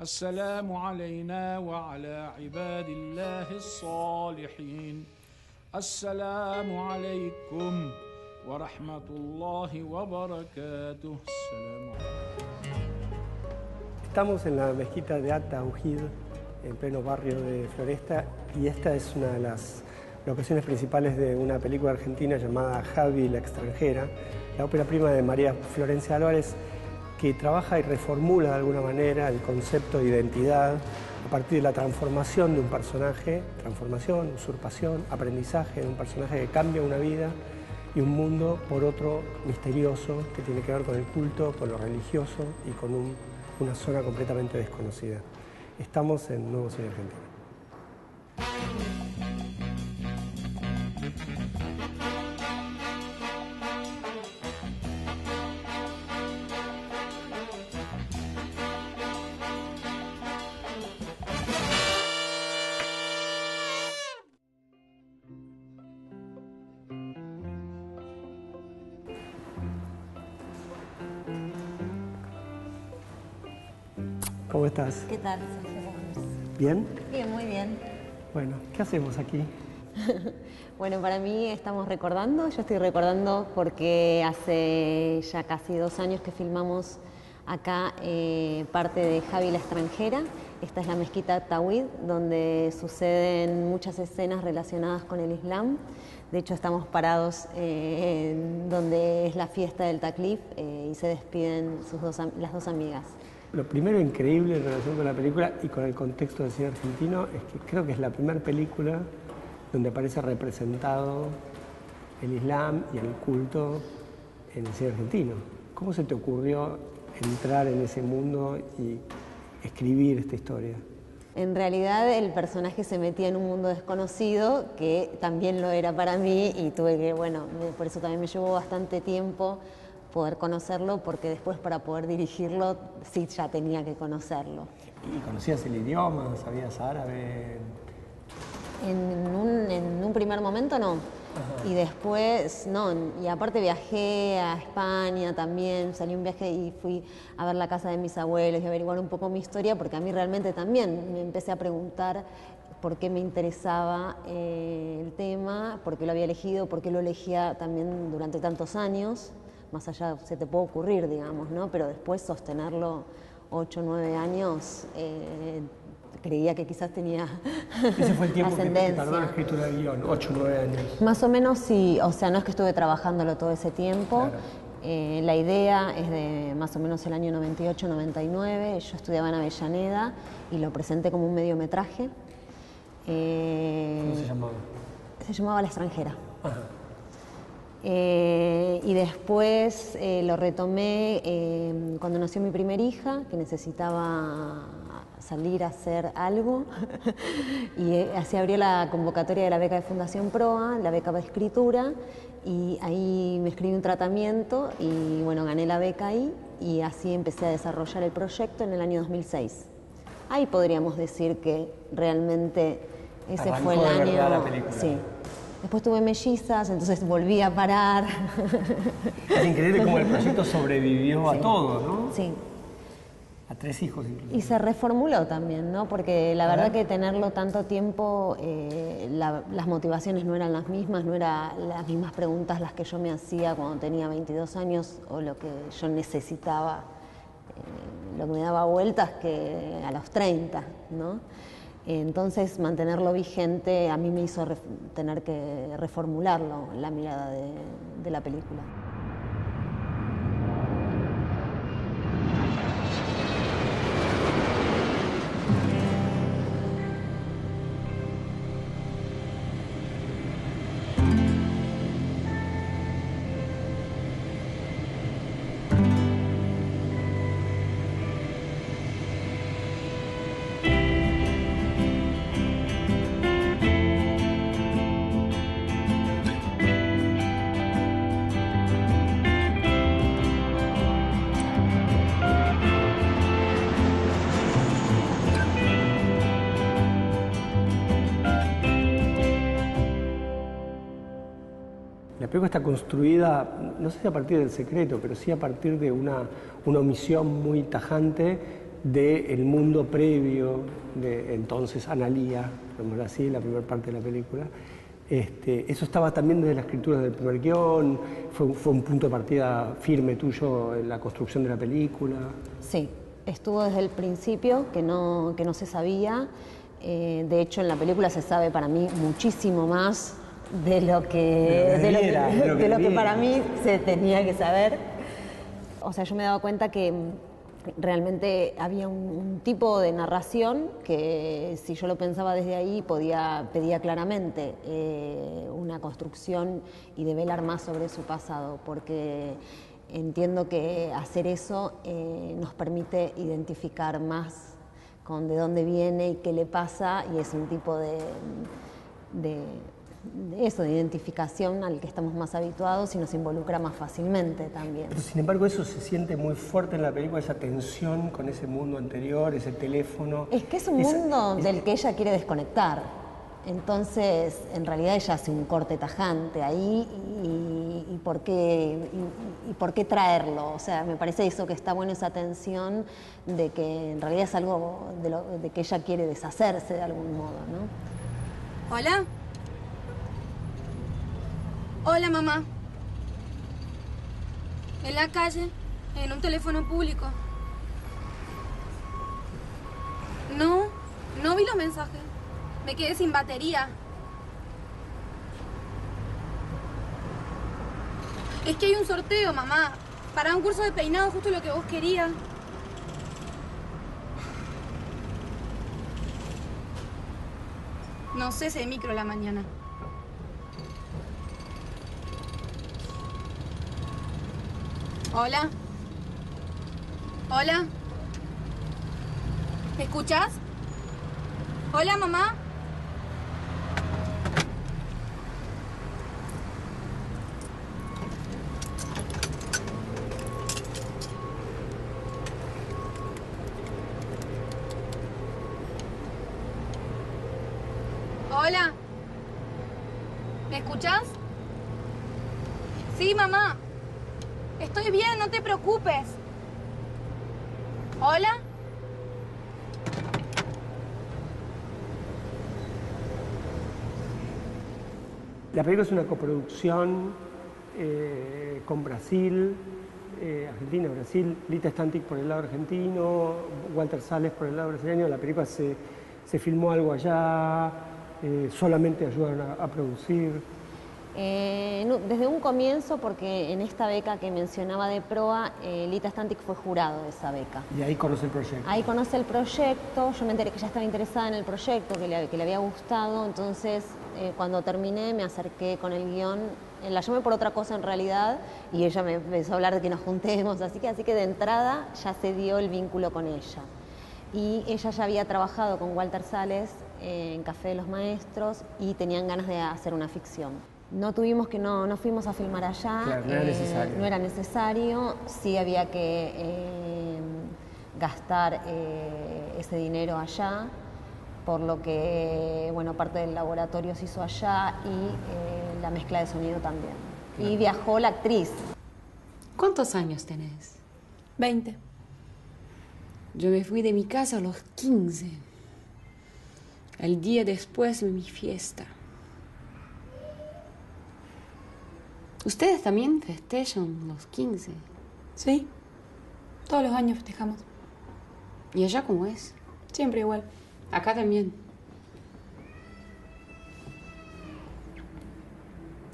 السلام علينا وعلى عباد الله الصالحين. السلام عليكم ورحمة الله وبركاته. السلام عليكم. Estamos en la mezquita de At-Tawhid, en pleno barrio de Floresta, y esta es una de las locaciones principales de una película argentina llamada Javi la extranjera, la ópera prima de María Florencia Álvarez, que trabaja y reformula de alguna manera el concepto de identidad a partir de la transformación de un personaje, transformación, usurpación, aprendizaje de un personaje que cambia una vida y un mundo por otro misterioso que tiene que ver con el culto, con lo religioso y con una zona completamente desconocida. Estamos en Nuevo Cine Argentino. ¿Cómo estás? ¿Qué tal, Sergio? ¿Bien? Bien, muy bien. Bueno, ¿qué hacemos aquí? Bueno, para mí estamos recordando, yo estoy recordando porque hace ya casi 2 años que filmamos acá parte de Javi la extranjera. Esta es la mezquita Tawhid, donde suceden muchas escenas relacionadas con el Islam. De hecho, estamos parados donde es la fiesta del Taklif y se despiden las dos amigas. Lo primero increíble en relación con la película y con el contexto del cine argentino es que creo que es la primera película donde aparece representado el Islam y el culto en el cine argentino. ¿Cómo se te ocurrió entrar en ese mundo y escribir esta historia? En realidad el personaje se metía en un mundo desconocido que también lo era para mí y tuve que, bueno, por eso también me llevó bastante tiempo poder conocerlo, porque después para poder dirigirlo sí ya tenía que conocerlo. ¿Y conocías el idioma? ¿Sabías árabe? En un primer momento no. Ajá. Y después no, y aparte viajé a España también, salí un viaje y fui a ver la casa de mis abuelos y averiguar un poco mi historia, porque a mí realmente también me empecé a preguntar por qué me interesaba el tema, por qué lo había elegido, por qué lo elegía también durante tantos años. Más allá se te puede ocurrir, digamos, ¿no? Pero después sostenerlo 8 o 9 años, creía que quizás tenía ascendencia. Ese fue el tiempo que tardó la escritura del guión, 8 o 9 años. Más o menos sí, o sea, no es que estuve trabajándolo todo ese tiempo. Claro. La idea es de más o menos el año 98-99, yo estudiaba en Avellaneda y lo presenté como un mediometraje. ¿Cómo se llamaba? Se llamaba La extranjera. Ajá. Y después lo retomé cuando nació mi primer hija, que necesitaba salir a hacer algo y así abrió la convocatoria de la beca de Fundación Proa, la beca de escritura, y ahí me escribí un tratamiento y bueno, gané la beca ahí y así empecé a desarrollar el proyecto en el año 2006. Ahí podríamos decir que realmente ese arrancó fue el año. Verdad la película. Sí. Después tuve mellizas, entonces volví a parar. Es increíble cómo el proyecto sobrevivió a todo, ¿no? Sí. A 3 hijos incluso. Y se reformuló también, ¿no? Porque la verdad que tenerlo tanto tiempo, las motivaciones no eran las mismas, no eran las mismas preguntas las que yo me hacía cuando tenía 22 años o lo que yo necesitaba, lo que me daba vueltas que a los 30, ¿no? Entonces, mantenerlo vigente a mí me hizo tener que reformularlo, la mirada de la película. La película está construida, no sé si a partir del secreto, pero sí a partir de una omisión muy tajante del mundo previo de entonces Analía, digamos así, la primera parte de la película. Eso estaba también desde la escritura del primer guión, fue un punto de partida firme tuyo en la construcción de la película. Sí, estuvo desde el principio, que no se sabía. De hecho, en la película se sabe para mí muchísimo más de lo que para mí se tenía que saber. O sea, yo me daba cuenta que realmente había un tipo de narración que, si yo lo pensaba desde ahí, pedía claramente una construcción y develar más sobre su pasado, porque entiendo que hacer eso nos permite identificar más con de dónde viene y qué le pasa, y es un tipo de identificación al que estamos más habituados y nos involucra más fácilmente también. Pero sin embargo eso se siente muy fuerte en la película, esa tensión con ese mundo anterior, ese teléfono. Es que es un mundo del que ella quiere desconectar. Entonces, en realidad ella hace un corte tajante ahí y ¿por qué traerlo? O sea, me parece eso, que está bueno, esa tensión de que en realidad es algo de que ella quiere deshacerse de algún modo, ¿no? ¿Hola? Hola, mamá. En la calle, en un teléfono público. No vi los mensajes. Me quedé sin batería. Es que hay un sorteo, mamá. Para un curso de peinado, justo lo que vos querías. No sé, ese micro a la mañana. Hola. Hola. ¿Me escuchas? Hola, mamá. Hola. ¿Me escuchas? Sí, mamá. Estoy bien, no te preocupes. ¿Hola? La película es una coproducción con Brasil, Argentina, Brasil, Lita Stantic por el lado argentino, Walter Sales por el lado brasileño. La película se filmó algo allá, solamente ayudaron a producir. Desde un comienzo, porque en esta beca que mencionaba de PROA, Lita Stantic fue jurado de esa beca. Y ahí conoce el proyecto. Ahí conoce el proyecto, yo me enteré que ella estaba interesada en el proyecto, que le había gustado, entonces cuando terminé me acerqué con el guión, la llamé por otra cosa en realidad, y ella me empezó a hablar de que nos juntemos, así que de entrada ya se dio el vínculo con ella. Y ella ya había trabajado con Walter Sales en Café de los Maestros y tenían ganas de hacer una ficción. No fuimos a filmar allá. Claro, no era necesario. No era necesario, sí había que gastar ese dinero allá, por lo que, bueno, parte del laboratorio se hizo allá y la mezcla de sonido también. Claro. Y viajó la actriz. ¿Cuántos años tenés? 20. Yo me fui de mi casa a los 15. El día después de mi fiesta. ¿Ustedes también festejan los 15? Sí. Todos los años festejamos. ¿Y allá cómo es? Siempre igual. Acá también.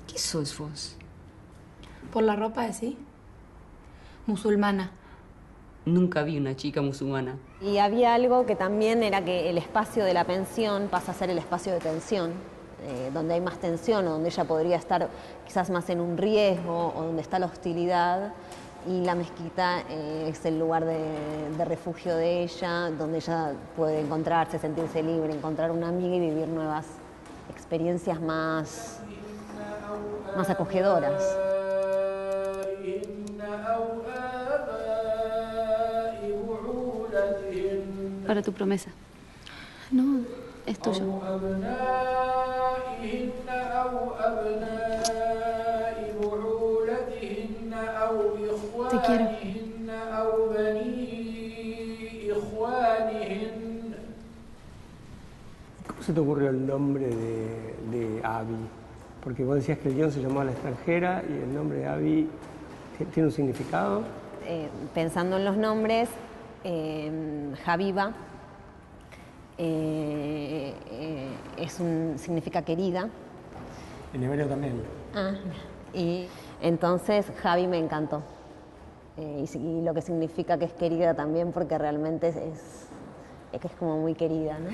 ¿Qué sos vos? ¿Por la ropa, sí? Musulmana. Nunca vi una chica musulmana. Y había algo que también era que el espacio de la pensión pasa a ser el espacio de tensión, donde hay más tensión o donde ella podría estar quizás más en un riesgo o donde está la hostilidad, y la mezquita es el lugar de refugio de ella, donde ella puede encontrarse, sentirse libre, encontrar una amiga y vivir nuevas experiencias más acogedoras. Para tu promesa. No, es tuyo. Te quiero. se te ocurrió el nombre de Abby? Porque vos decías que el guión se llamaba La extranjera y el nombre de Abby tiene un significado. Pensando en los nombres, Habiba significa querida. En hebreo también. Y entonces Javi me encantó. Y lo que significa que es querida también, porque realmente es que es como muy querida, ¿no?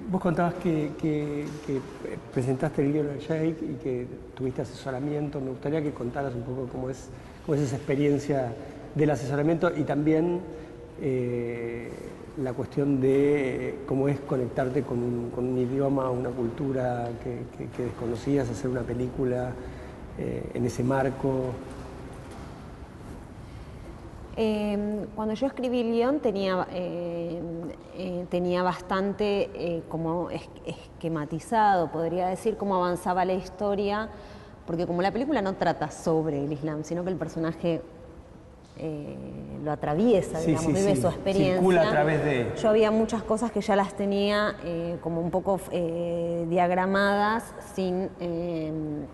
Vos contabas que presentaste el guión al Sheikh y que tuviste asesoramiento. Me gustaría que contaras un poco cómo es esa experiencia del asesoramiento y también la cuestión de cómo es conectarte con un idioma, una cultura que desconocías, hacer una película en ese marco. Cuando yo escribí el guión tenía bastante como esquematizado, podría decir, cómo avanzaba la historia, porque como la película no trata sobre el Islam, sino que el personaje lo atraviesa, digamos, vive su experiencia. Circula a través de... Yo había muchas cosas que ya las tenía como un poco diagramadas, sin... en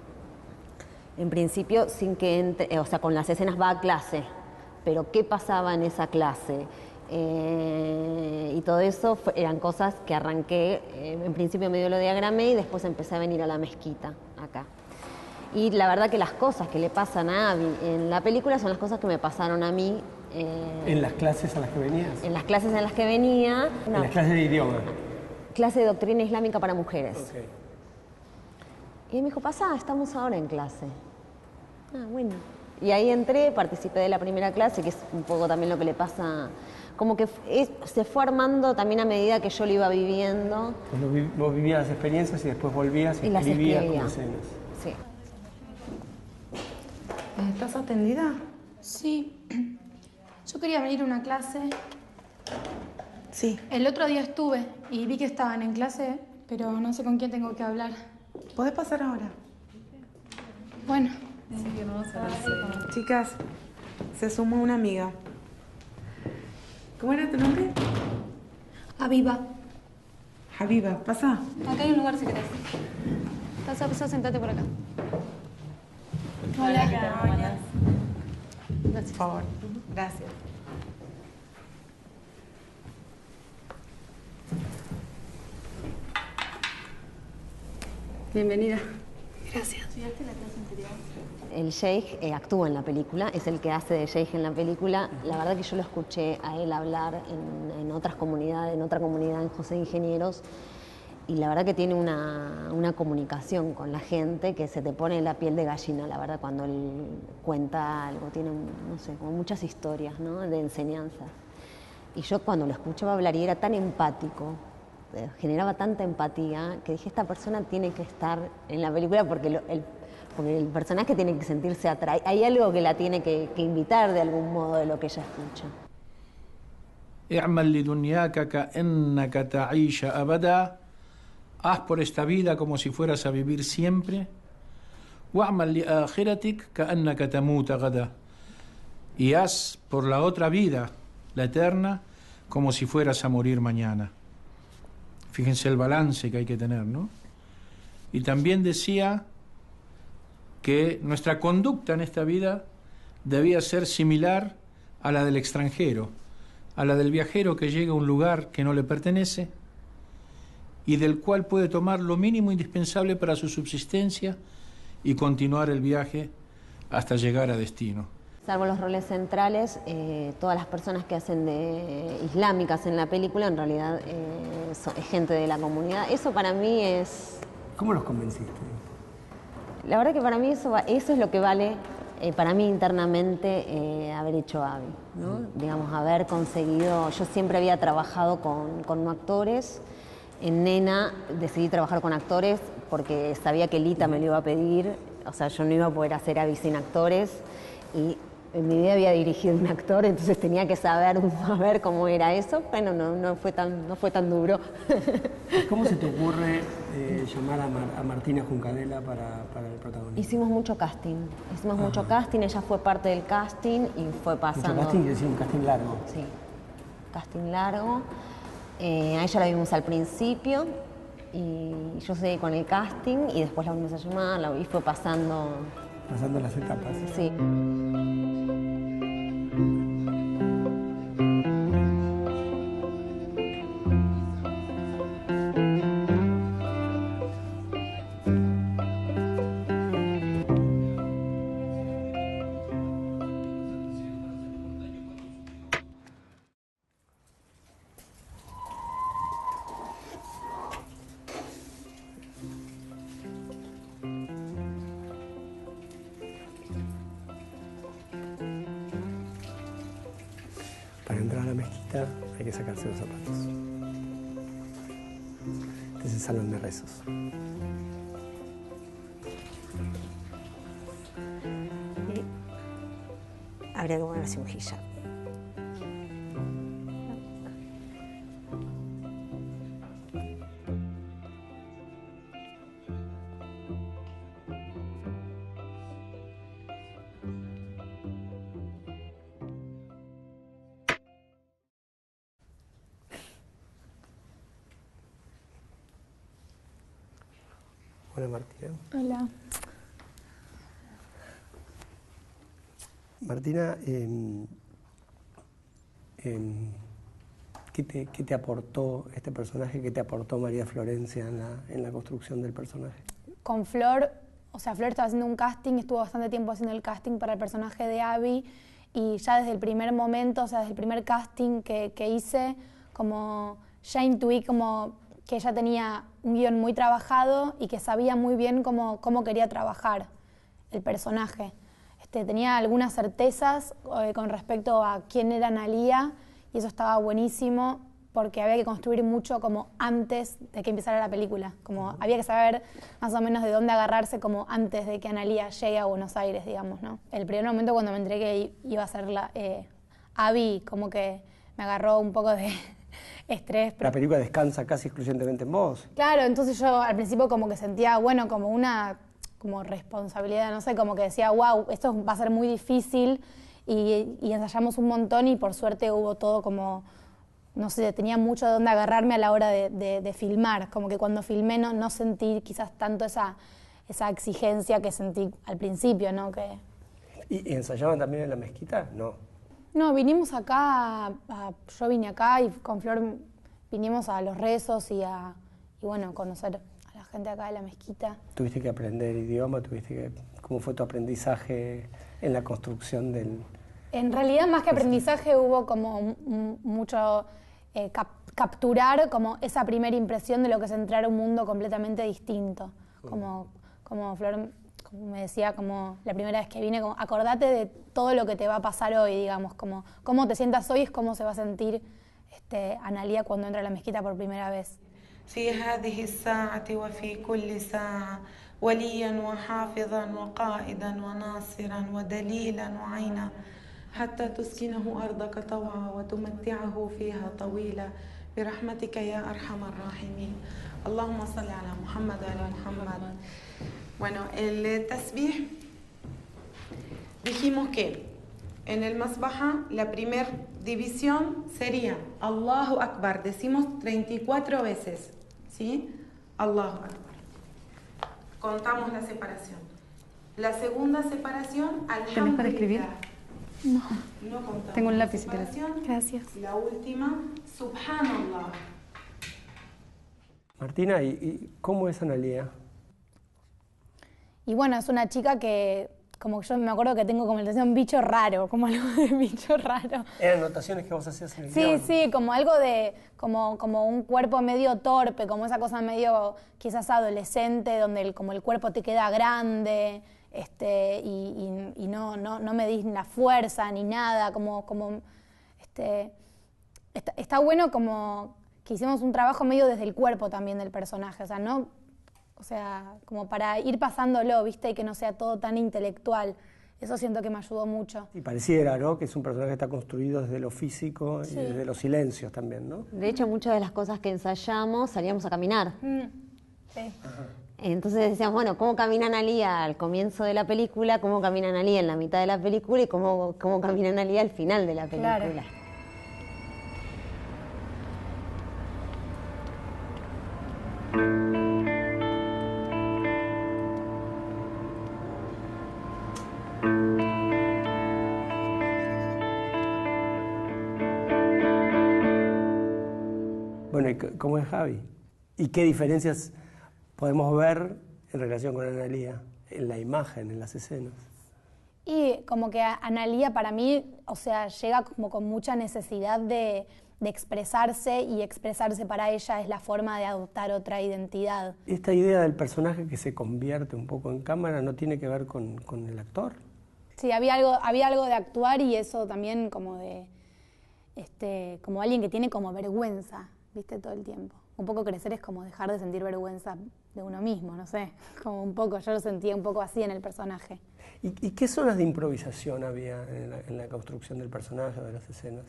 principio, sin que entre, o sea, con las escenas va a clase, pero qué pasaba en esa clase. Y todo eso eran cosas que arranqué, en principio medio lo diagramé y después empecé a venir a la mezquita, acá. Y la verdad que las cosas que le pasan a Abby en la película son las cosas que me pasaron a mí. ¿En las clases a las que venías? En las clases en las que venía. En las clases de idioma. Clase de doctrina islámica para mujeres. Okay. Y me dijo, pasá, estamos ahora en clase. Bueno. Y ahí entré, participé de la primera clase, que es un poco también lo que le pasa, como que se fue armando también a medida que yo lo iba viviendo. Vos vivías las experiencias y después volvías y escribías como escenas. Sí. ¿Estás atendida? Sí. Yo quería venir a una clase. Sí. El otro día estuve y vi que estaban en clase, pero no sé con quién tengo que hablar. ¿Podés pasar ahora? Bueno. Chicas, se sumó una amiga. ¿Cómo era tu nombre? Aviva. Habiba, pasa. Acá hay un lugar si querés. Pasá, sentate por acá. Hola. Por favor. Gracias. Bienvenida. Gracias. El Sheikh actúa en la película, es el que hace de Sheikh en la película. La verdad que yo lo escuché a él hablar en otras comunidades, en otra comunidad en José Ingenieros, y la verdad que tiene una comunicación con la gente que se te pone la piel de gallina, la verdad, cuando él cuenta algo. Tiene, no sé, como muchas historias, ¿no?, de enseñanzas. Y yo cuando lo escuchaba hablar y era tan empático, generaba tanta empatía, que dije, esta persona tiene que estar en la película porque el personaje tiene que sentirse atraído. Hay algo que la tiene que invitar de algún modo de lo que ella escucha. اعمل لدنياك كأنك تعيش أبدا. Haz por esta vida como si fueras a vivir siempre. واعمل لآخرتك كأنك تموت غدا. Y haz por la otra vida, la eterna, como si fueras a morir mañana. Fíjense el balance que hay que tener, ¿no? Y también decía que nuestra conducta en esta vida debía ser similar a la del extranjero, a la del viajero que llega a un lugar que no le pertenece y del cual puede tomar lo mínimo indispensable para su subsistencia y continuar el viaje hasta llegar a destino. Salvo los roles centrales, todas las personas que hacen de islámicas en la película en realidad es gente de la comunidad. Eso para mí es... ¿Cómo los convenciste? La verdad que para mí eso es lo que vale para mí internamente haber hecho Abby, ¿no? Digamos, haber conseguido... Yo siempre había trabajado con no actores. En Nena decidí trabajar con actores porque sabía que Lita me lo iba a pedir. O sea, yo no iba a poder hacer Abby sin actores. Y en mi vida había dirigido un actor, entonces tenía que saber cómo era eso. Bueno, no fue tan duro. ¿Cómo se te ocurre llamar a Martina Juncadella para el protagonismo? Hicimos mucho casting. Mucho casting, ella fue parte del casting y fue pasando... ¿Mucho casting? Sí, un casting largo. Sí, casting largo. A ella la vimos al principio y yo seguí con el casting y después la volvimos a llamar y fue pasando. Pasando las etapas. Sí. Para entrar a la mezquita hay que sacarse los zapatos. Este es el salón de rezos. Y habría que ponerse un hijab. Hola Martina. Hola. Martina, ¿qué te aportó este personaje? ¿Qué te aportó María Florencia en la construcción del personaje? Con Flor, o sea, Flor estaba haciendo un casting, estuvo bastante tiempo haciendo el casting para el personaje de Abby y ya desde el primer momento, o sea, desde el primer casting que hice, como ya intuí como que ella tenía un guión muy trabajado y que sabía muy bien cómo quería trabajar el personaje. Tenía algunas certezas con respecto a quién era Analía y eso estaba buenísimo porque había que construir mucho como antes de que empezara la película. Como había que saber más o menos de dónde agarrarse como antes de que Analía llegue a Buenos Aires, digamos, ¿no? El primer momento cuando me enteré que iba a ser Abby, como que me agarró un poco de estrés. La película descansa casi exclusivamente en vos. Claro, entonces yo al principio como que sentía, bueno, como una responsabilidad, no sé, como que decía, wow, esto va a ser muy difícil y ensayamos un montón y por suerte hubo todo como, no sé, tenía mucho de dónde agarrarme a la hora de filmar, como que cuando filmé no sentí quizás tanto esa exigencia que sentí al principio, ¿no? ¿Y ensayaban también en la mezquita? No. No, vinimos acá, yo vine acá y con Flor vinimos a los rezos y bueno, conocer a la gente acá de la mezquita. ¿Tuviste que aprender idioma? ¿Cómo fue tu aprendizaje en la construcción del...? En realidad, más que aprendizaje, hubo como mucho capturar como esa primera impresión de lo que es entrar a un mundo completamente distinto. Como Flor me decía, como la primera vez que vine, como acordate de todo lo que te va a pasar hoy, digamos, como cómo te sientas hoy es cómo se va a sentir Analía cuando entra a la mezquita por primera vez. في هذه الساعة وفي كل ساعة وليا وحافظا وقائدا وناصرا ودليلا وعينا حتى تسكنه أرضك طوعا وتمتعه فيها طويلا برحمتك يا أرحم الراحمين اللهم صل على محمد وعلى محمد. Bueno, el tasbih dijimos que en el Masbaha la primera división sería Allahu Akbar, decimos 34 veces, ¿sí? Allahu Akbar. Contamos la separación. La segunda separación, Alhamdulillah. ¿Tenés para escribir? No. No contamos. Tengo un lápiz, la si querés. separación. Gracias. La última, Subhanallah. Martina, ¿y cómo es Analía? Y bueno, es una chica que, como yo me acuerdo que tengo como la notación bicho raro, como algo de bicho raro. ¿Eran anotaciones que vos hacías en el Sí, guión? sí, como algo de, como un cuerpo medio torpe, como esa cosa medio quizás adolescente, donde como el cuerpo te queda grande, y no me dis la fuerza ni nada, está bueno como que hicimos un trabajo medio desde el cuerpo también del personaje, o sea, como para ir pasándolo, ¿viste? Y que no sea todo tan intelectual. Eso siento que me ayudó mucho. Y pareciera, ¿no?, que es un personaje que está construido desde lo físico Sí. y desde los silencios también, ¿no? De hecho, muchas de las cosas que ensayamos salíamos a caminar. Sí. Entonces decíamos, bueno, ¿cómo camina Analía al comienzo de la película? ¿Cómo camina Analía en la mitad de la película? Y cómo camina Analía al final de la película. Claro. Bueno, ¿y cómo es Javi? ¿Y qué diferencias podemos ver en relación con Analía en la imagen, en las escenas? Y como que Analía para mí, o sea, llega como con mucha necesidad de expresarse, y expresarse para ella es la forma de adoptar otra identidad. Esta idea del personaje que se convierte un poco en cámara no tiene que ver con el actor. Sí, había algo de actuar, y eso también como de, como alguien que tiene como vergüenza, ¿viste? Todo el tiempo. Un poco crecer es como dejar de sentir vergüenza de uno mismo, no sé, como un poco, yo lo sentía un poco así en el personaje. ¿Y qué zonas de improvisación había en la construcción del personaje, de las escenas?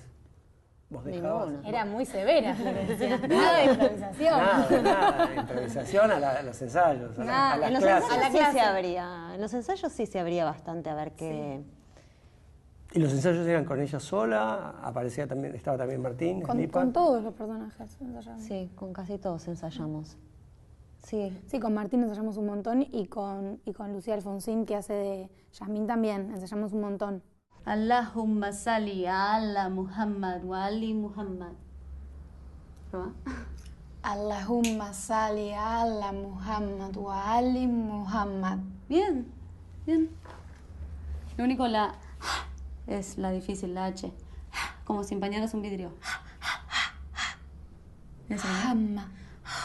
¿Vos dejabas? Ninguna. Era muy severa lo que decía. Nada de improvisación. Nada, de improvisación a los ensayos, a las En los clases. ensayos sí se abría, en los ensayos sí se abría bastante a ver qué... ¿Y los ensayos eran con ella sola? ¿Estaba también Martín? Con todos los personajes ensayamos. Sí, con casi todos ensayamos. Sí. Sí, con Martín ensayamos un montón, y con Lucía Alfonsín, que hace de Yasmín, también ensayamos un montón. Allahumma salli ala Muhammad wa ali Muhammad. ¿Proba? Allahumma salli ala Muhammad wa ali Muhammad. Bien, bien. Lo único es la difícil, la H. Como si empañaras un vidrio. Eso, ¿no? Hamma.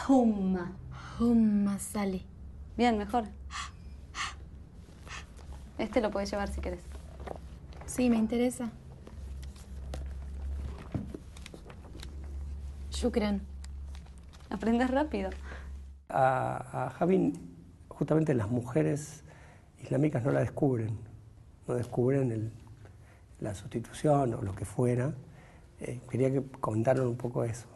Humma. Humma salli. Bien, mejor. Este lo puedes llevar si querés. Sí, me interesa. Shukran. Aprendes rápido. A Javi, justamente las mujeres islámicas no la descubren. No descubren la sustitución o lo que fuera. Quería que comentaran un poco eso.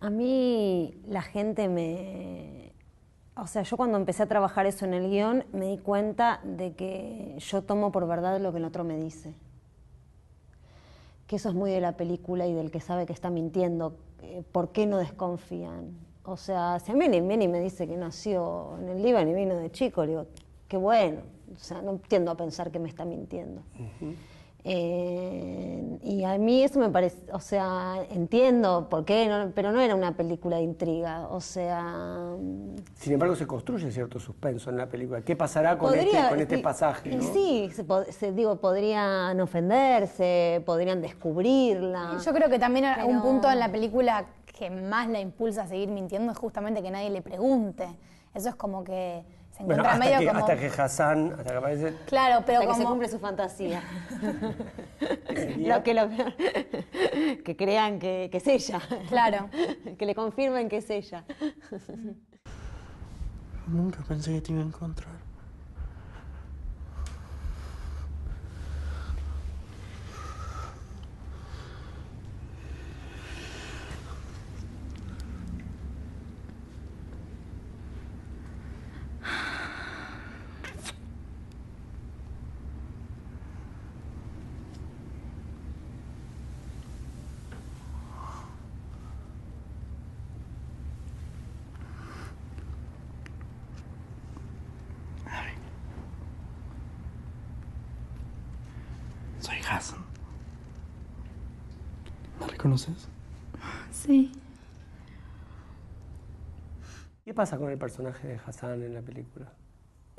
A mí la gente o sea, yo cuando empecé a trabajar eso en el guión me di cuenta de que yo tomo por verdad lo que el otro me dice. Que eso es muy de la película y del que sabe que está mintiendo. ¿Por qué no desconfían? O sea, si a mí viene y me dice que nació en el Líbano y vino de chico, le digo, qué bueno. O sea, no tiendo a pensar que me está mintiendo. Y a mí eso me parece, o sea, entiendo por qué, pero no era una película de intriga, o sea... Sin embargo, se construye cierto suspenso en la película. ¿Qué pasará con este pasaje? ¿No? Sí, podrían ofenderse, podrían descubrirla. Yo creo que también un punto en la película que más la impulsa a seguir mintiendo es justamente que nadie le pregunte. Eso es como que se encuentra medio como... Hasta que Hassan, hasta que aparece... Claro, pero hasta como... que se cumple su fantasía. Lo peor, que crean que es ella. Claro. Que le confirmen que es ella. Nunca pensé que te iba a encontrar. Soy Hassan. ¿Me reconoces? Sí. ¿Qué pasa con el personaje de Hassan en la película?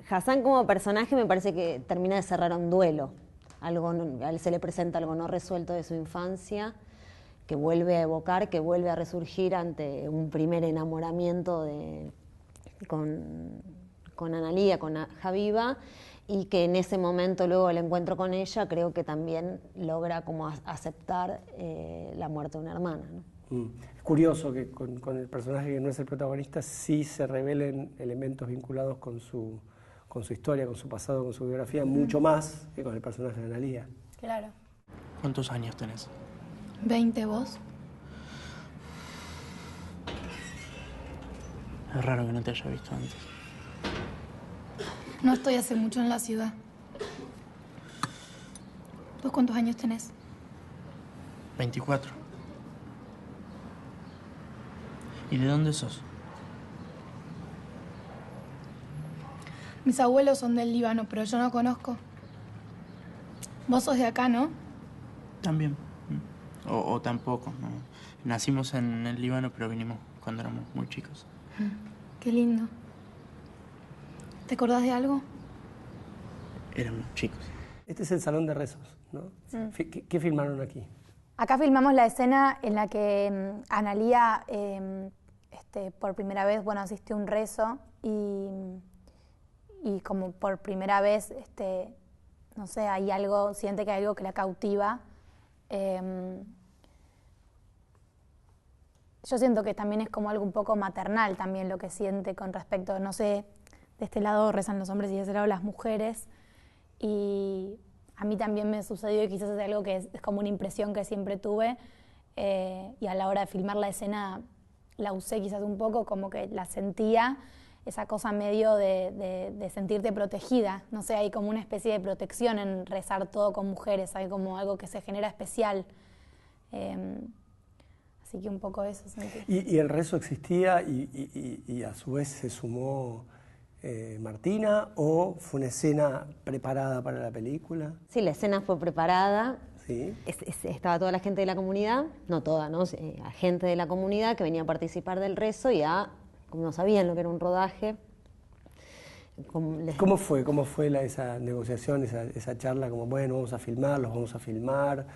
Hassan como personaje me parece que termina de cerrar un duelo. A él se le presenta algo no resuelto de su infancia, que vuelve a evocar, que vuelve a resurgir ante un primer enamoramiento con Analía, con Habiba, y que en ese momento, luego el encuentro con ella, creo que también logra como aceptar la muerte de una hermana, ¿no? Es curioso que con el personaje que no es el protagonista sí se revelen elementos vinculados con su historia, con su pasado, con su biografía, mucho más que con el personaje de Analía. Claro. ¿Cuántos años tenés? 20, ¿vos? Es raro que no te haya visto antes. No estoy hace mucho en la ciudad. ¿Vos cuántos años tenés? 24. ¿Y de dónde sos? Mis abuelos son del Líbano, pero yo no conozco. Vos sos de acá, ¿no? También. O tampoco, ¿no? Nacimos en el Líbano, pero vinimos cuando éramos muy chicos. Qué lindo. ¿Te acordás de algo? Éramos chicos. Este es el salón de rezos, ¿no? ¿Qué filmaron aquí? Acá filmamos la escena en la que Analía por primera vez, bueno, asistió a un rezo y como por primera vez, no sé, hay algo, siente que hay algo que la cautiva. Yo siento que también es como algo un poco maternal también lo que siente con respecto, no sé, de este lado rezan los hombres y de ese lado las mujeres. Y a mí también me sucedió y quizás es algo que es como una impresión que siempre tuve y a la hora de filmar la escena la usé quizás un poco, como que la sentía, esa cosa medio de sentirte protegida. No sé, hay como una especie de protección en rezar todo con mujeres, hay como algo que se genera especial. Así que un poco eso sentí. ¿Y el rezo existía y a su vez se sumó Martina o fue una escena preparada para la película? Sí, la escena fue preparada. Sí. Estaba toda la gente de la comunidad, no toda, ¿no? Gente de la comunidad que venía a participar del rezo y como no sabían lo que era un rodaje. ¿Cómo fue esa negociación, esa charla? Como, bueno, vamos a filmar, los vamos a filmar,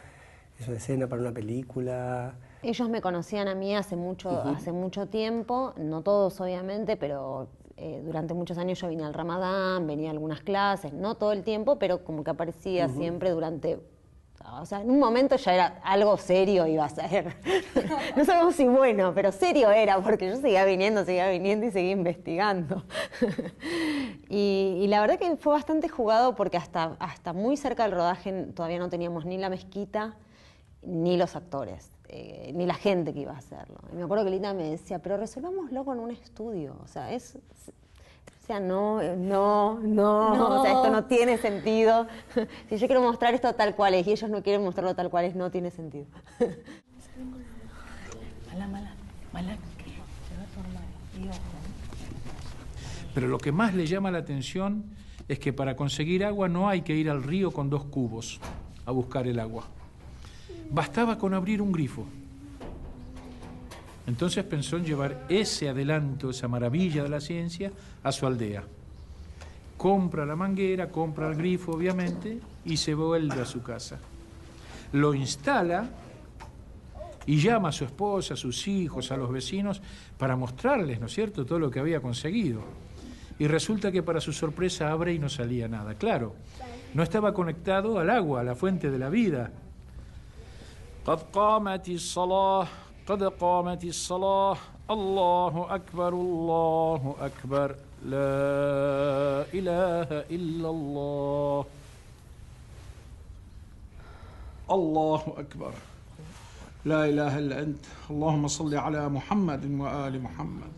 es una escena para una película. Ellos me conocían a mí hace mucho tiempo, no todos obviamente, pero durante muchos años yo vine al Ramadán, venía a algunas clases, no todo el tiempo, pero como que aparecía siempre durante... O sea, en un momento ya era algo serio iba a ser. No sabemos si bueno, pero serio era, porque yo seguía viniendo y seguía investigando. Y la verdad que fue bastante jugado porque hasta muy cerca del rodaje todavía no teníamos ni la mezquita, ni los actores, ni la gente que iba a hacerlo. Y me acuerdo que Lita me decía, pero resolvámoslo con un estudio. O sea, no, o sea, esto no tiene sentido. Si yo quiero mostrar esto tal cual es y ellos no quieren mostrarlo tal cual es, no tiene sentido. Pero lo que más le llama la atención es que para conseguir agua no hay que ir al río con 2 cubos a buscar el agua. Bastaba con abrir un grifo. Entonces pensó en llevar ese adelanto, esa maravilla de la ciencia, a su aldea. Compra la manguera, compra el grifo, obviamente, y se vuelve a su casa. Lo instala y llama a su esposa, a sus hijos, a los vecinos, para mostrarles, ¿no es cierto?, todo lo que había conseguido. Y resulta que para su sorpresa abre y no salía nada. Claro, no estaba conectado al agua, a la fuente de la vida. قد قامت الصلاة قد قامت الصلاة الله أكبر الله أكبر لا إله إلا الله الله أكبر لا إله إلا أنت اللهم صل على محمد وآل محمد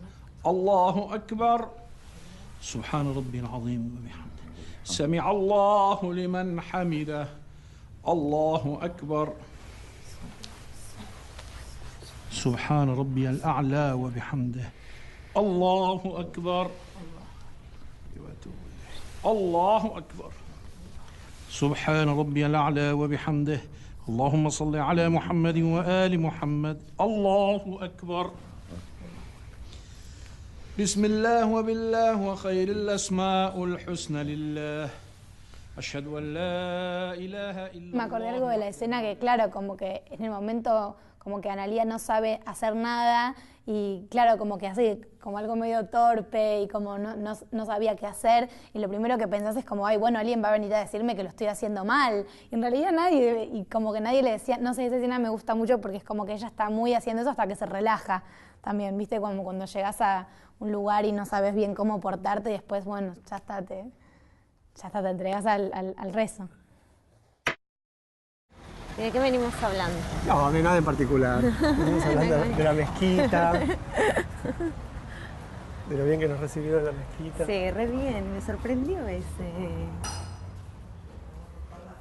الله أكبر سبحان ربي العظيم وبحمده سمع الله لمن حمده الله أكبر سبحان ربي الأعلى وبحمده الله أكبر الله أكبر سبحان ربي الأعلى وبحمده اللهم صل على محمد وآل محمد الله أكبر بسم الله وبالله وخير الأسماء الحسنى لله أشهد أن لا إله إلا الله. Me acordé algo de la escena que, claro, como que en el momento como que Analía no sabe hacer nada y claro, como que así, como algo medio torpe y como no sabía qué hacer y lo primero que pensás es como, ay, bueno, alguien va a venir a decirme que lo estoy haciendo mal y en realidad nadie, y como que nadie le decía, no sé, esa escena me gusta mucho porque es como que ella está muy haciendo eso hasta que se relaja también, viste, como cuando llegas a un lugar y no sabes bien cómo portarte y después, bueno, ya está, te entregas al rezo. ¿De qué venimos hablando? No, de nada en particular. Estamos hablando de la mezquita, de lo bien que nos recibieron en la mezquita. Sí, re bien, me sorprendió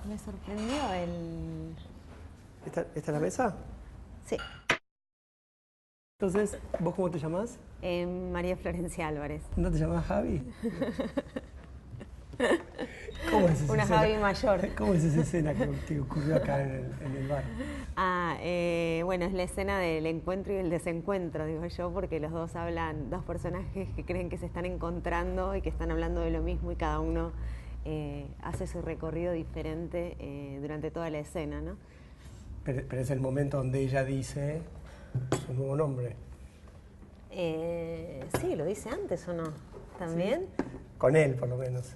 Me sorprendió el... ¿Esta es la mesa? Sí. Entonces, ¿vos cómo te llamás? María Florencia Álvarez. ¿No te llamás Javi? ¿Cómo es esa una escena? Javi mayor. ¿Cómo es esa escena que ocurrió acá en el bar? Bueno, es la escena del encuentro y el desencuentro, digo yo, porque los dos hablan, dos personajes que creen que se están encontrando y que están hablando de lo mismo y cada uno hace su recorrido diferente durante toda la escena, ¿no? Pero es el momento donde ella dice su nuevo nombre. Sí, lo dice antes o no, también. Sí. Con él, por lo menos.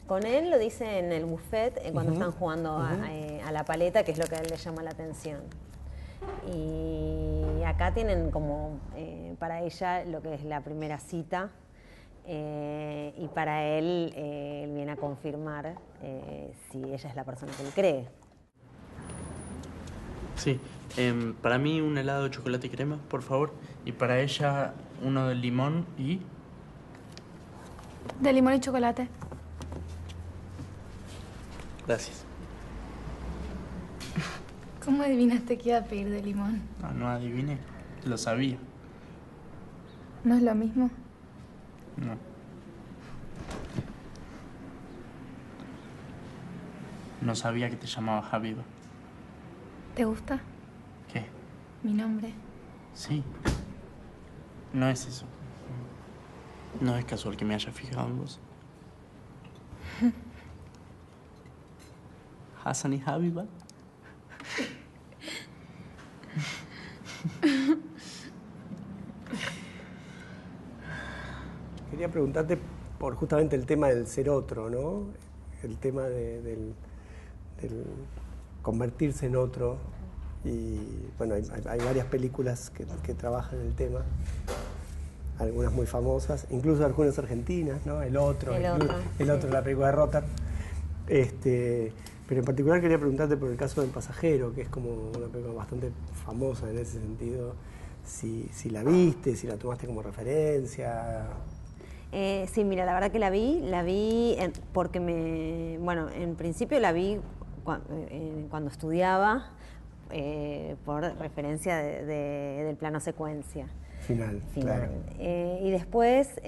Con él lo dice en el buffet cuando están jugando a la paleta, que es lo que a él le llama la atención. Y acá tienen como para ella lo que es la primera cita y para él, él viene a confirmar si ella es la persona que él cree. Sí, para mí un helado de chocolate y crema, por favor. Y para ella uno de limón y... De limón y chocolate. Gracias. ¿Cómo adivinaste que iba a pedir de limón? No, no adiviné, lo sabía. ¿No es lo mismo? No. No sabía que te llamabas Habiba. ¿Te gusta ¿Qué? mi nombre? Sí. No es eso. No es casual que me haya fijado en vos. Hassan y Habiba. Quería preguntarte por justamente el tema del ser otro, ¿no? El tema del convertirse en otro. Y bueno, hay varias películas que trabajan el tema, algunas muy famosas, incluso algunas argentinas, ¿no? El otro, la película de Rotter. Pero en particular quería preguntarte por el caso del Pasajero, que es como una película bastante famosa en ese sentido. Si la viste, si la tomaste como referencia. Sí, mira, la verdad que la vi porque bueno, en principio la vi cuando estudiaba por referencia del plano secuencia. Final. Claro. Y después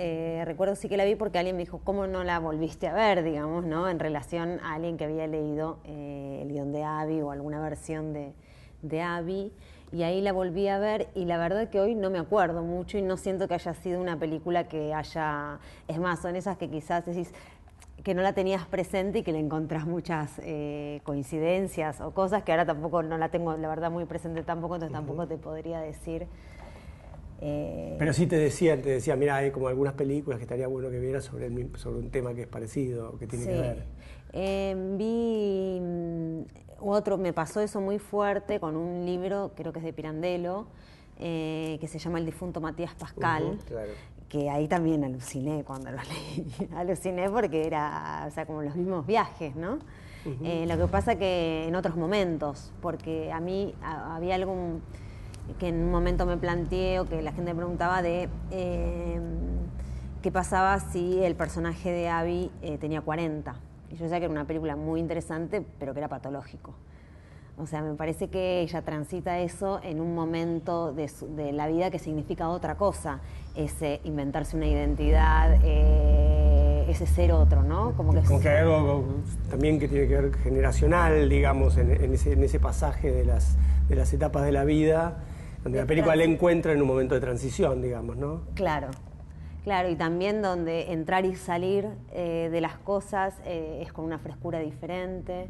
recuerdo sí que la vi porque alguien me dijo, ¿cómo no la volviste a ver, digamos, ¿no? En relación a alguien que había leído el guión de Abby o alguna versión de Abby. Y ahí la volví a ver y la verdad que hoy no me acuerdo mucho y no siento que haya sido una película que haya... Es más, son esas que quizás decís que no la tenías presente y que le encontrás muchas coincidencias o cosas que ahora tampoco no la tengo, la verdad, muy presente tampoco, entonces tampoco te podría decir... Pero sí te decía, mira, hay como algunas películas que estaría bueno que vieras sobre un tema que es parecido, que tiene que ver. Vi otro, me pasó eso muy fuerte con un libro, creo que es de Pirandello, que se llama El difunto Matías Pascal, claro. Que ahí también aluciné cuando lo leí. Aluciné porque era, o sea, como los mismos viajes, ¿no? Lo que pasa que en otros momentos, porque a mí había algo que en un momento me planteé o que la gente me preguntaba de qué pasaba si el personaje de Abby tenía 40. Y yo decía que era una película muy interesante, pero que era patológico. O sea, me parece que ella transita eso en un momento de la vida que significa otra cosa, ese inventarse una identidad, ese ser otro, ¿no? Como que hay algo también que tiene que ver generacional, digamos, en ese pasaje de las etapas de la vida, donde la película le encuentra en un momento de transición, digamos, ¿no? Claro, y también donde entrar y salir de las cosas es con una frescura diferente,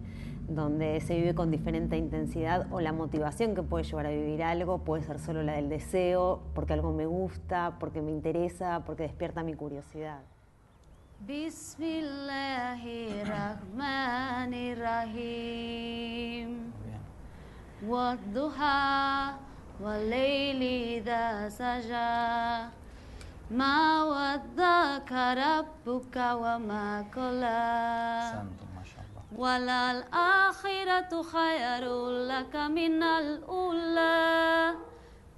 donde se vive con diferente intensidad o la motivación que puede llevar a vivir algo puede ser solo la del deseo, porque algo me gusta, porque me interesa, porque despierta mi curiosidad. Bismillahirrahmanirrahim. Wadduha walayli idha saja. Ma waddaka rabbuka wa ma qala. Walal akhiratu khairul laka minal ula.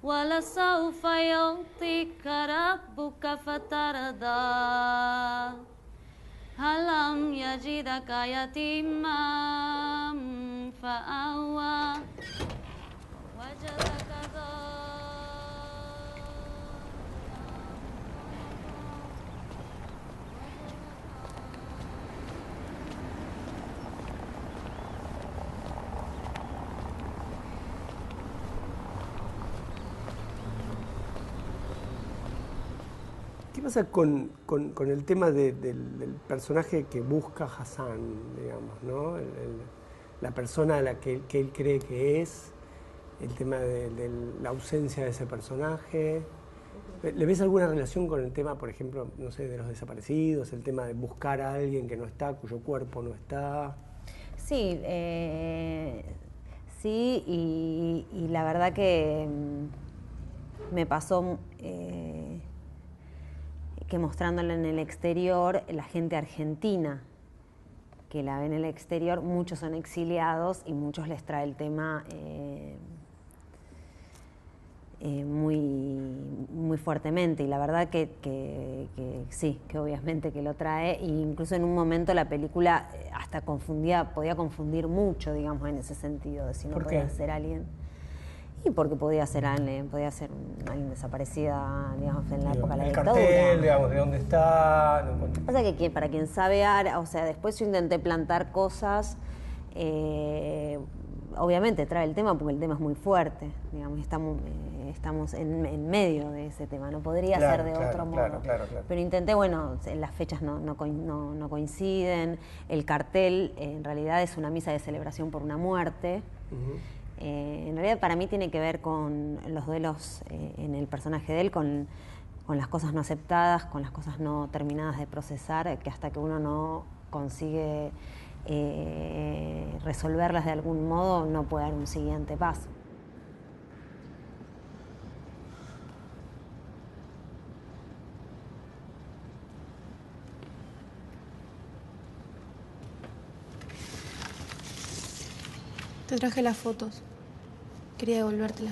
Wala sawfa yu'tika rabbuka fatarda. Halam yajidaka yatimam fa'awa. Wajadaka ¿Qué pasa con el tema del personaje que busca Hassan, digamos, ¿no? La persona a la que él cree que es, el tema de la ausencia de ese personaje? ¿Le ves alguna relación con el tema, por ejemplo, no sé, de los desaparecidos, el tema de buscar a alguien que no está, cuyo cuerpo no está? Sí, sí, y la verdad que me pasó que mostrándola en el exterior, la gente argentina que la ve en el exterior, muchos son exiliados y muchos les trae el tema muy fuertemente, y la verdad que sí, que obviamente que lo trae, e incluso en un momento la película hasta podía confundir mucho, digamos, en ese sentido, de si no podía ser alguien. Y porque podía ser alguien desaparecida, digamos, en la época de la dictadura. El cartel, digamos, de dónde está. Pasa que para quien sabe o sea, después yo intenté plantar cosas, obviamente trae el tema porque el tema es muy fuerte, digamos, estamos en medio de ese tema, no podría ser de otro modo. Claro. Pero intenté, bueno, las fechas no coinciden, el cartel en realidad es una misa de celebración por una muerte. En realidad para mí tiene que ver con los duelos en el personaje de él, con las cosas no aceptadas, con las cosas no terminadas de procesar, que hasta que uno no consigue resolverlas de algún modo no puede dar un siguiente paso. Te traje las fotos. Quería devolvértela.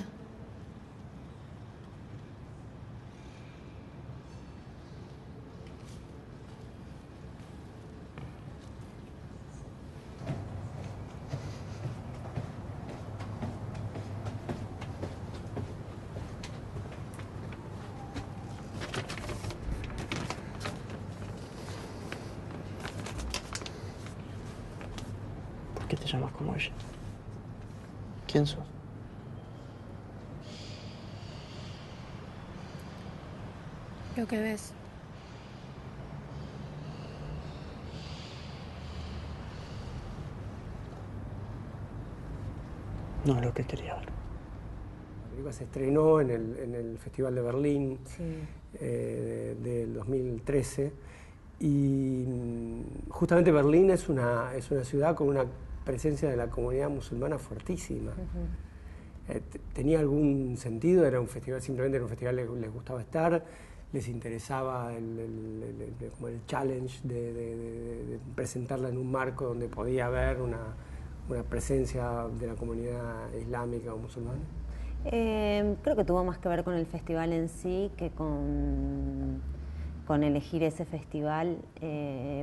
¿Por qué te llamas como ella? ¿Quién sos? Lo que ves. No es lo que quería ver. La película se estrenó en el Festival de Berlín del 2013 y justamente Berlín es una ciudad con una presencia de la comunidad musulmana fuertísima. ¿Tenía algún sentido? ¿Era un festival, simplemente era un festival que les gustaba estar? ¿Les interesaba como el challenge de presentarla en un marco donde podía haber una presencia de la comunidad islámica o musulmana? Creo que tuvo más que ver con el festival en sí que con elegir ese festival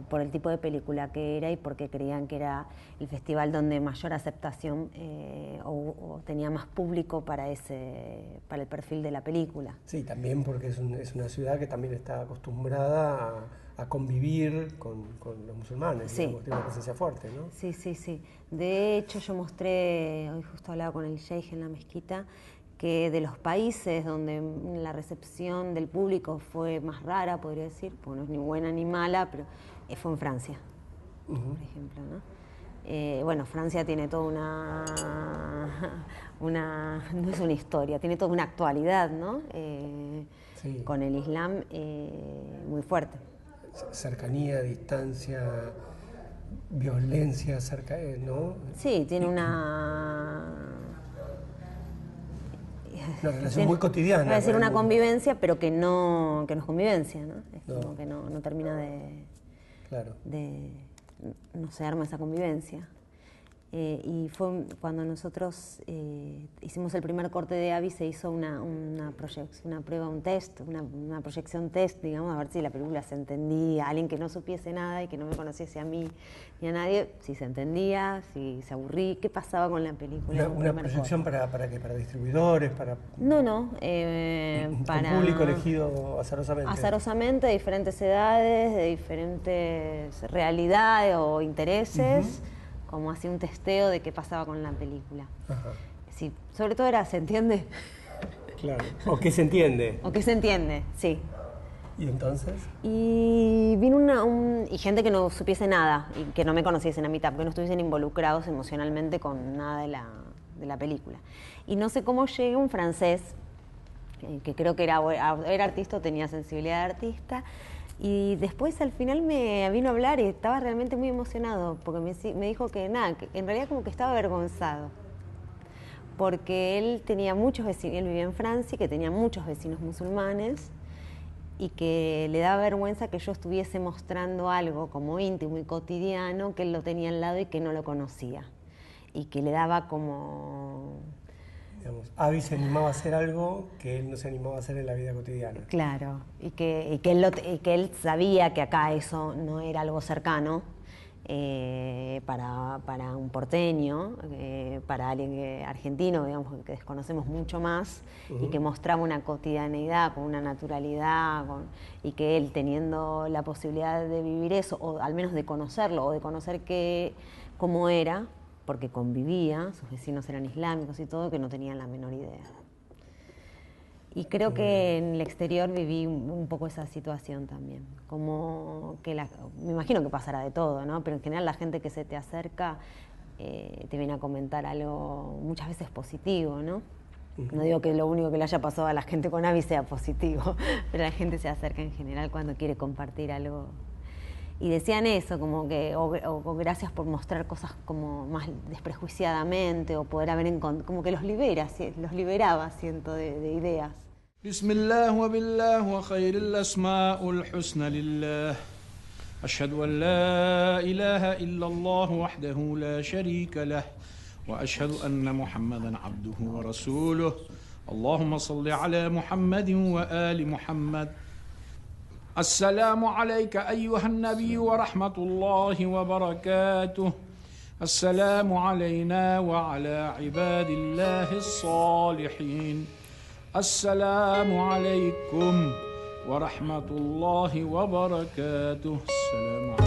por el tipo de película que era y porque creían que era el festival donde mayor aceptación o tenía más público para el perfil de la película. Sí, también porque es una ciudad que también está acostumbrada a convivir con los musulmanes, sí. Digamos, tiene una presencia fuerte, ¿no? Sí. De hecho, yo mostré, hoy justo hablaba con el sheikh en la mezquita, que de los países donde la recepción del público fue más rara, podría decir, porque no es ni buena ni mala, pero fue en Francia, por ejemplo, ¿no? Bueno, Francia tiene toda no es una historia, tiene toda una actualidad, ¿no? Sí. Con el Islam muy fuerte. Cercanía, distancia, violencia, ¿no? Sí, tiene una relación muy cotidiana. Iba a decir una convivencia, pero que no es convivencia, ¿no? Es como que no termina no se arma esa convivencia. Y fue cuando nosotros hicimos el primer corte de Abby, se hizo una prueba, un test, una proyección test, digamos, a ver si la película se entendía, alguien que no supiese nada y que no me conociese a mí ni a nadie, si se entendía, si se aburría, qué pasaba con la película. ¿Una proyección para qué? ¿Para distribuidores? No, para un público elegido azarosamente. Azarosamente, de diferentes edades, de diferentes realidades o intereses. Como hacía un testeo de qué pasaba con la película. Ajá. Sí, sobre todo era, ¿se entiende? Claro. ¿O qué se entiende? O qué se entiende, sí. ¿Y entonces? Y vino y gente que no supiese nada y que no me conociesen a mitad, porque no estuviesen involucrados emocionalmente con nada de la película. Y no sé cómo llega un francés, que creo que era artista o tenía sensibilidad de artista, y después al final me vino a hablar y estaba realmente muy emocionado, porque me dijo que nada, que en realidad como que estaba avergonzado, porque él tenía muchos vecinos, él vivía en Francia, y que tenía muchos vecinos musulmanes, y que le daba vergüenza que yo estuviese mostrando algo como íntimo y cotidiano, que él lo tenía al lado y que no lo conocía, y que le daba como... Digamos, Abby se animaba a hacer algo que él no se animaba a hacer en la vida cotidiana. Claro, y que él sabía que acá eso no era algo cercano para un porteño, para alguien argentino, digamos, que desconocemos mucho más, y que mostraba una cotidianeidad con una naturalidad, y que él, teniendo la posibilidad de vivir eso, o al menos de conocerlo, o de conocer cómo era, porque convivía, sus vecinos eran islámicos y todo, que no tenían la menor idea. Y creo que en el exterior viví un poco esa situación también, como que me imagino que pasará de todo, ¿no? Pero en general la gente que se te acerca te viene a comentar algo muchas veces positivo, ¿no? No digo que lo único que le haya pasado a la gente con Abby sea positivo, pero la gente se acerca en general cuando quiere compartir algo. Y decían eso, como que, o gracias por mostrar cosas como más desprejuiciadamente, o poder haber como que los liberaba, siento, de ideas. بسم الله وبالله وخير الأسماء الحسنى لله أشهد أن لا إله إلا الله وحده لا شريك له وأشهد أن محمدا عبده ورسوله اللهم صل على محمد وآل محمد السلام عليك أيها النبي ورحمة الله وبركاته السلام علينا وعلى عباد الله الصالحين السلام عليكم ورحمة الله وبركاته السلام عليكم